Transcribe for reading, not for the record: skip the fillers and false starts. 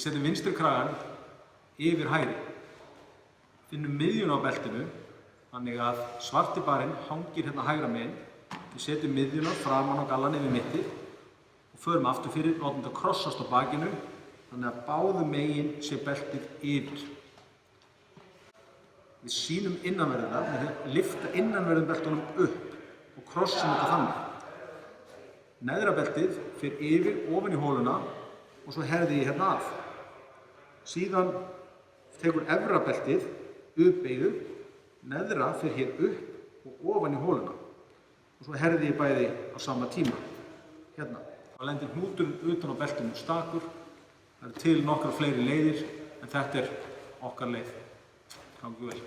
Við setjum vinstri kragann yfir hægri. Finnum miðjuna á beltinu, þannig að svarti barinn hangir hérna hægra megin. Við setjum miðjuna framan á gallan yfir mitti og förum aftur fyrir, látum þetta krossast á bakinu, þannig að báðum megin sé beltið yfir. Við sýnum innanverðina með því að lyfta innanverðum beltunum upp og krossum þetta þannig. Neðra beltið fer yfir ofan í hóluna og svo herði ég hérna af. Síðan tekur efra beltið uppbeygðu, neðra fer hér upp og ofan í hóluna. Og svo herði ég bæði á sama tíma. Hérna. Það lendir hnúturinn utan á beltinu stakur. Það eru til nokkrar fleiri leiðir, en þetta er okkar leið. Gangi vel.